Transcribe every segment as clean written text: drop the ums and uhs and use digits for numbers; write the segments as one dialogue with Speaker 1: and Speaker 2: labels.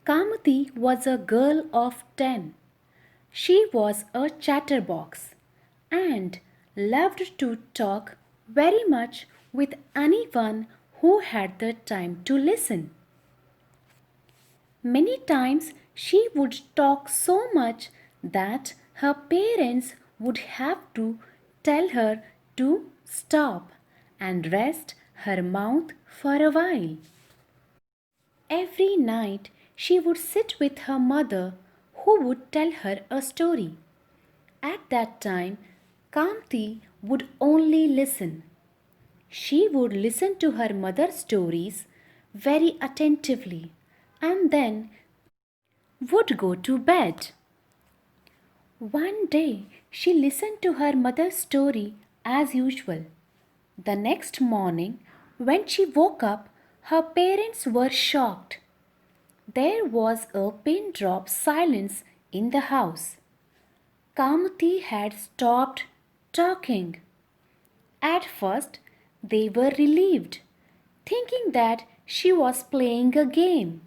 Speaker 1: Kamati was a girl of 10. She was a chatterbox and loved to talk very much with anyone who had the time to listen. Many times she would talk so much that her parents would have to tell her to stop and rest her mouth for a while. Every night she would sit with her mother, who would tell her a story. At that time, Kamti would only listen. She would listen to her mother's stories very attentively and then would go to bed. One day she listened to her mother's story as usual. The next morning, when she woke up, her parents were shocked. There was a pin drop silence in the house. Kamati had stopped talking. At first, they were relieved, thinking that she was playing a game.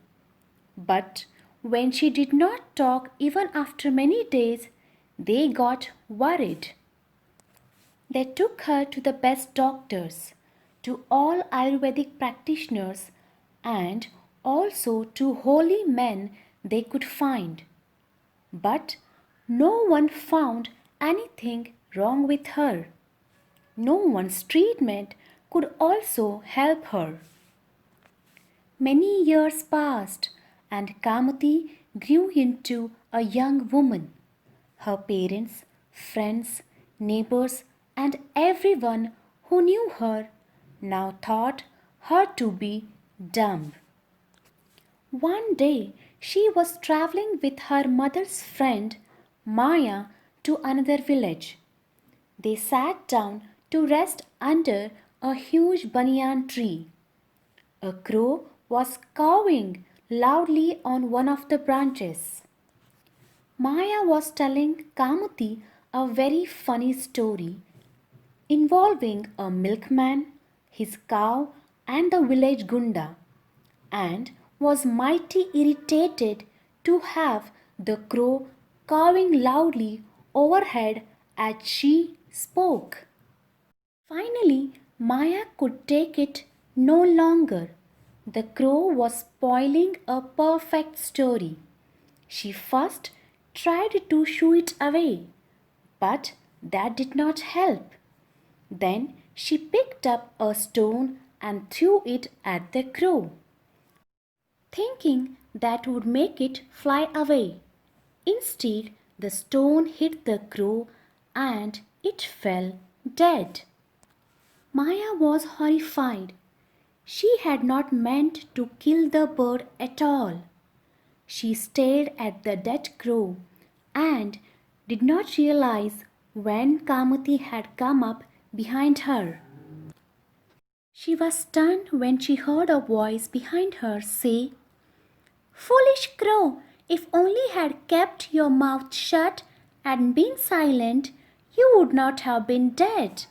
Speaker 1: But when she did not talk even after many days, they got worried. They took her to the best doctors, to all Ayurvedic practitioners, and also to holy men they could find. But no one found anything wrong with her. No one's treatment could also help her. Many years passed, and Kamati grew into a young woman. Her parents, friends, neighbors, and everyone who knew her now thought her to be dumb. One day she was traveling with her mother's friend Maya to another village. They sat down to rest under a huge banyan tree. A crow was cawing loudly on one of the branches. Maya was telling Kamati a very funny story involving a milkman, his cow, and the village gunda, and was mighty irritated to have the crow cawing loudly overhead as she spoke. Finally, Maya could take it no longer. The crow was spoiling a perfect story. She first tried to shoo it away, but that did not help. Then she picked up a stone and threw it at the crow, thinking that would make it fly away. Instead, the stone hit the crow and it fell dead. Maya was horrified. She had not meant to kill the bird at all. She stared at the dead crow and did not realize when Kamati had come up behind her. She was stunned when she heard a voice behind her say, "Foolish crow, if only had kept your mouth shut and been silent, you would not have been dead."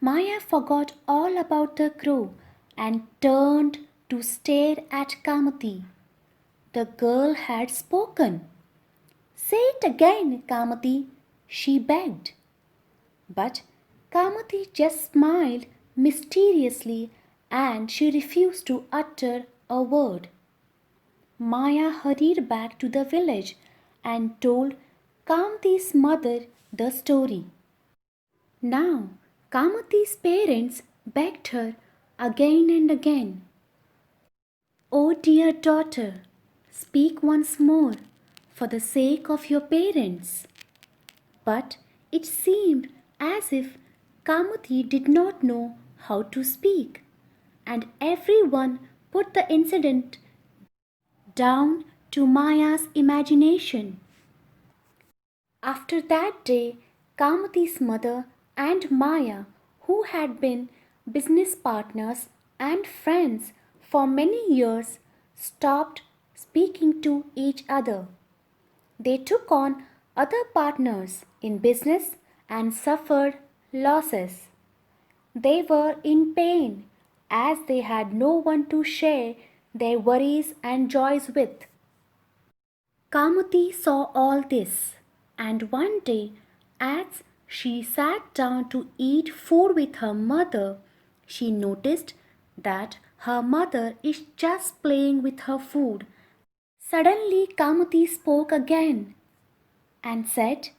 Speaker 1: Maya forgot all about the crow and turned to stare at Kamati. The girl had spoken. "Say it again, Kamati," she begged. But Kamati just smiled mysteriously and she refused to utter a word. Maya hurried back to the village and told Kamati's mother the story. Now, Kamati's parents begged her again and again, "Oh dear daughter, speak once more for the sake of your parents." But it seemed as if Kamati did not know how to speak, and everyone put the incident down to Maya's imagination. After that day, Kamati's mother and Maya, who had been business partners and friends for many years, stopped speaking to each other. They took on other partners in business and suffered losses. They were in pain as they had no one to share their worries and joys with. Kamuti saw all this, and one day, as she sat down to eat food with her mother, she noticed that her mother is just playing with her food. Suddenly, Kamuti spoke again and said,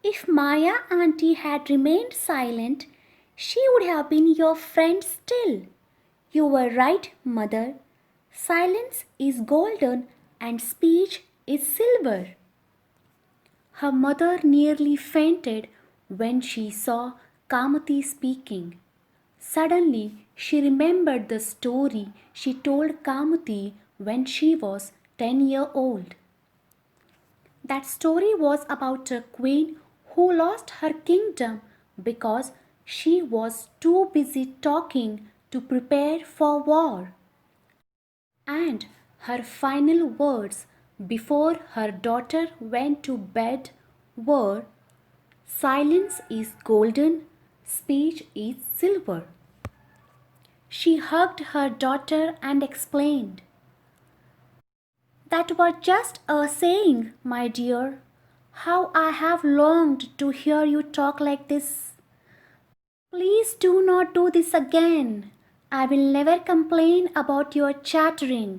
Speaker 1: "If Maya auntie had remained silent, she would have been your friend still. You were right, mother. Silence is golden and speech is silver." Her mother nearly fainted when she saw Kamati speaking. Suddenly, she remembered the story she told Kamati when she was 10 years old. That story was about a queen who lost her kingdom because she was too busy talking to prepare for war. And her final words before her daughter went to bed were, "Silence is golden, speech is silver." She hugged her daughter and explained, "That was just a saying, my dear. How I have longed to hear you talk like this. Please do not do this again. I will never complain about your chattering."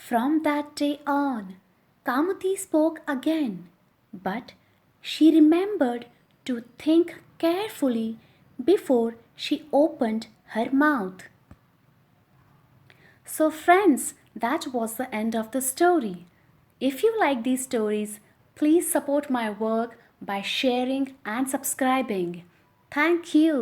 Speaker 1: From that day on, Kamati spoke again, but she remembered to think carefully before she opened her mouth. So, friends, that was the end of the story. If you like these stories, please support my work by sharing and subscribing. Thank you.